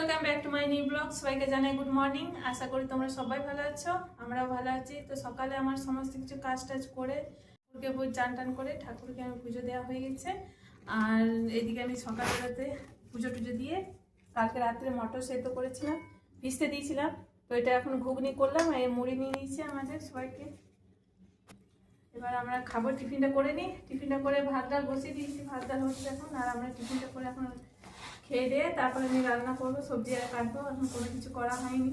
Welcome back to my new blog. সবাইকে জানাই good morning. আশা করি তোমরা সবাই ভালো আছো, আমরাও ভালো আছি। তো সকালে আমার সমস্ত কিছু কাজ টাজ করে ঠাকুরকে চান টান করে ঠাকুরকে আমি পুজো দেওয়া হয়ে গেছে। আর এদিকে আমি সকালবেলাতে পুজো টুজো দিয়ে কালকে রাত্রে মটর সেদ্ধ করেছিলাম, ভিজতে দিয়েছিলাম। তো এটা এখন ঘুগনি করলাম, আর মুড়ি নিয়ে নিয়েছি আমাদের সবাইকে। এবার আমরা খাবো, টিফিনটা করে নিই। টিফিনটা করে ভাত ডাল বসিয়ে দিয়েছি, ভাত ডাল হচ্ছে এখন। আর আমরা টিফিনটা করে এখন খেয়ে দিয়ে তারপরে আমি রান্না করবো, সবজি আর কাটবো। এখন কোনো কিছু করা হয়নি।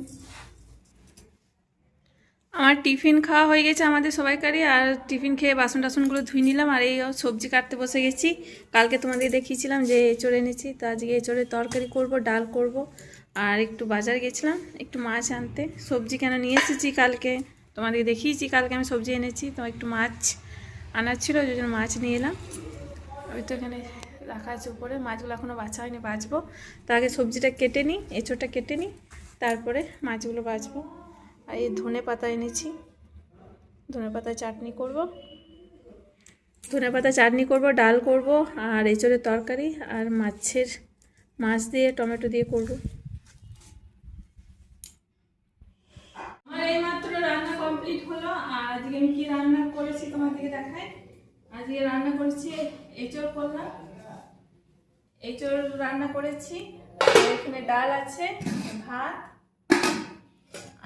আমার টিফিন খাওয়া হয়ে গেছে আমাদের সবাইকারই। আর টিফিন খেয়ে বাসন টাসনগুলো ধুয়ে নিলাম। আর এই সবজি কাটতে বসে গেছি। কালকে তোমাদের দেখিয়েছিলাম যে এঁচড় এনেছি, তো আজকে এঁচড়ের তরকারি করব, ডাল করব। আর একটু বাজার গেছিলাম একটু মাছ আনতে। সবজি কেন নিয়ে এসেছি কালকে তোমাদের দেখিয়েছি, কালকে আমি সবজি এনেছি। তো একটু মাছ আনার ছিল, ওই জন্য মাছ নিয়ে এলাম। ওই তো এখানে রাখা আছে উপরে, মাছগুলো এখনও বাছা হয়নি, বাছবো। তো আগে সবজিটা কেটে নিই, এঁচোড়টা কেটে নিই, তারপরে মাছগুলো বাছবো। আর এই ধনে পাতা এনেছি, ধনে পাতা চাটনি করব, ধনে পাতা চাটনি করব, ডাল করব, আর এঁচোড়ের তরকারি, আর মাছ দিয়ে টমেটো দিয়ে করব। আমার এইমাত্র রান্না কমপ্লিট হলো। আর আজকে আমি কি রান্না করেছি তোমাদেরকে দেখাই। আজকে রান্না করেছি এঁচোড় করলাম, এঁচোড় রান্না করেছি। এখানে ডাল আছে, ভাত,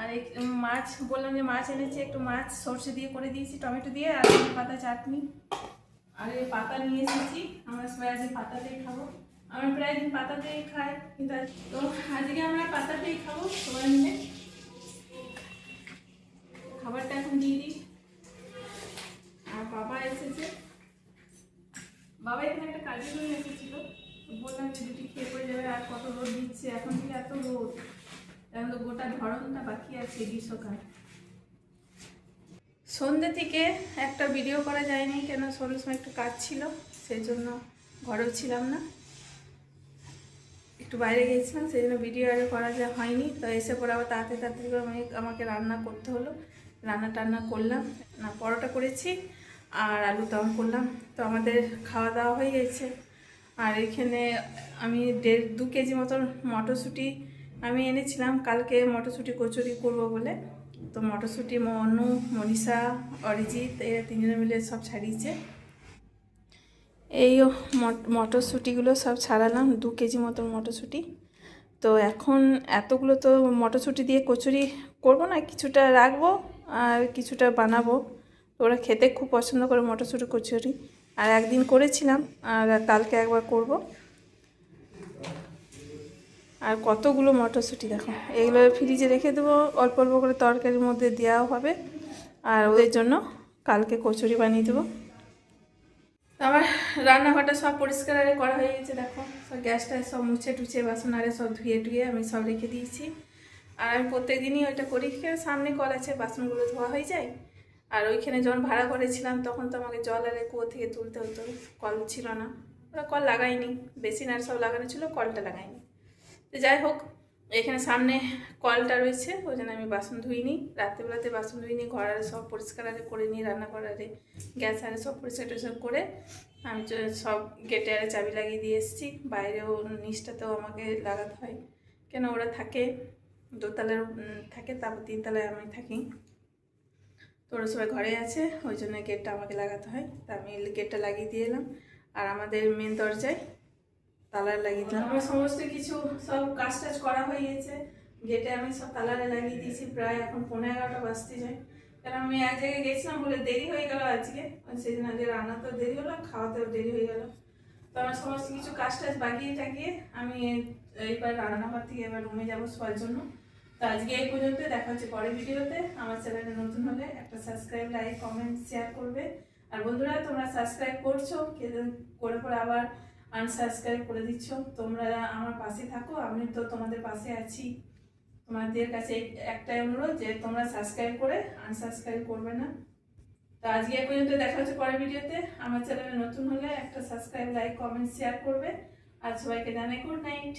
আর মাছ বললাম যে মাছ এনেছি, একটু মাছ সর্ষে দিয়ে করে দিয়েছি টমেটো দিয়ে, আর পাতা চাটনি। আর এই পাতা নিয়ে এসেছি, আমরা সবাই আজকে পাতাতেই খাবো। আমরা প্রায় দিন পাতাতেই খাই, কিন্তু তো আজকে আমরা পাতাতেই খাবো সবাই মিলে। খাবারটা এখন দিয়ে দিই। আর বাবা এসেছে, বাবা এখানে একটা কাজে করে এসেছিল। বললাম যে দুটি খেয়ে পড়ে যাবে, আর কত রোদ দিচ্ছে এখন থেকে, এত রোদ। এখন তো গোটা ধরনটা বাকি আছে গ্রীষ্মকাল। সন্ধ্যে থেকে একটা ভিডিও করা যায়নি, কেন সন্ধ্যের সময় একটু কাজ ছিল, সেই জন্য ঘরেও ছিলাম না, একটু বাইরে গিয়েছিলাম, সেই জন্য ভিডিও আর করা হয়নি। তো এসে পরে আবার তাড়াতাড়ি আমাকে রান্না করতে হলো। রান্না টান্না করলাম, না পরোটা করেছি আর আলু দম করলাম। তো আমাদের খাওয়া দাওয়া হয়ে গেছে। আর এখানে আমি 2 কেজি মতন মটরশুঁটি আমি এনেছিলাম কালকে, মটরশুঁটি কচুরি করব বলে। তো মটরশুঁটি মনু, মনীষা, অরিজিৎ এরা 3 জনে মিলে সব ছাড়িয়েছে। এই মটরশুঁটিগুলো সব ছাড়ালাম, 2 কেজি মতন মটরশুঁটি। তো এখন এতগুলো তো মটরশুঁটি দিয়ে কচুরি করব না, কিছুটা রাখবো আর কিছুটা বানাবো। তো ওরা খেতে খুব পছন্দ করে মটরশুঁটি কচুরি। আর একদিন করেছিলাম, আর কালকে একবার করব। আর কতগুলো মটরশুঁটি দেখো, এগুলো ফ্রিজে রেখে দেবো, অল্প অল্প করে তরকারির মধ্যে দেওয়াও হবে। আর ওদের জন্য কালকে কচুরি বানিয়ে দেবো। আমার রান্নাঘরটা সব পরিষ্কার আরে করা হয়ে গেছে, দেখো সব গ্যাসটায় সব মুছে টুছে বাসন আরে সব ধুয়ে টুয়ে আমি সব রেখে দিয়েছি। আর আমি প্রত্যেক দিনই ওইটা করি, সামনে কল আছে, বাসনগুলো ধোয়া হয়ে যায়। আর ওইখানে যখন ভাড়া করেছিলাম তখন তো আমাকে জল আরে কুয়ো থেকে তুলতে হতো, কল ছিল না, ওরা কল লাগায়নি, বেসিন আর সব লাগানো ছিল, কলটা লাগায়নি। তো যাই হোক, এখানে সামনে কলটা রয়েছে, ওই জন্য আমি বাসন ধুইনি, রাত্রেবেলাতে বাসন ধুইনি, ঘর আরে সব পরিষ্কার আরে করে নিই, রান্নাঘর আরে গ্যাস আরে সব পরিষ্কার টরিষ্কার করে আমি সব গেটে আরে চাবি লাগিয়ে দিয়ে এসেছি। বাইরেও নিচটাতেও আমাকে লাগাতে হয়, কেন ওরা থাকে দোতলার থাকে, তারপর 3 তলায় আমি থাকি। তো ওরা সবাই ঘরে আছে, ওই জন্য গেটটা আমাকে লাগাতে হয়। তা আমি গেটটা লাগিয়ে দিয়ে এলাম। আর আমাদের মেন দরজায় তালার লাগিয়ে দিলাম। আমার সমস্ত কিছু সব কাজ টাজ করা হয়ে গেছে, গেটে আমি সব তালারে লাগিয়ে দিয়েছি। প্রায় এখন 11:30 বাজতে যায়, কারণ আমি এক জায়গায় গেছিলাম বলে দেরি হয়ে গেল আজকে। সেই জন্য আজকে রান্না তো দেরি হলো, খাওয়াতেও দেরি হয়ে গেল। তো আমার সমস্ত কিছু কাজ টাজ বাগিয়ে টাগিয়ে আমি এইবার রান্নাঘর থেকে এবার রুমে যাবো শোয়ার জন্য। তো আজকে এই পর্যন্ত, দেখা হচ্ছে পরের ভিডিওতে। আমার চ্যানেলে নতুন হলে একটা সাবস্ক্রাইব, লাইক, কমেন্ট, শেয়ার করবে। আর বন্ধুরা, তোমরা সাবস্ক্রাইব করছো, করে করে আবার আনসাবস্ক্রাইব করে দিচ্ছ। তোমরা আমার পাশে থাকো, আমি তো তোমাদের পাশে আছি। তোমাদের কাছে একটাই অনুরোধ যে তোমরা সাবস্ক্রাইব করে আনসাবস্ক্রাইব করবে না। তো আজকে এই পর্যন্ত, দেখা হচ্ছে পরের ভিডিওতে। আমার চ্যানেলে নতুন হলে একটা সাবস্ক্রাইব, লাইক, কমেন্ট, শেয়ার করবে। আর সবাইকে জানাই গুড নাইট।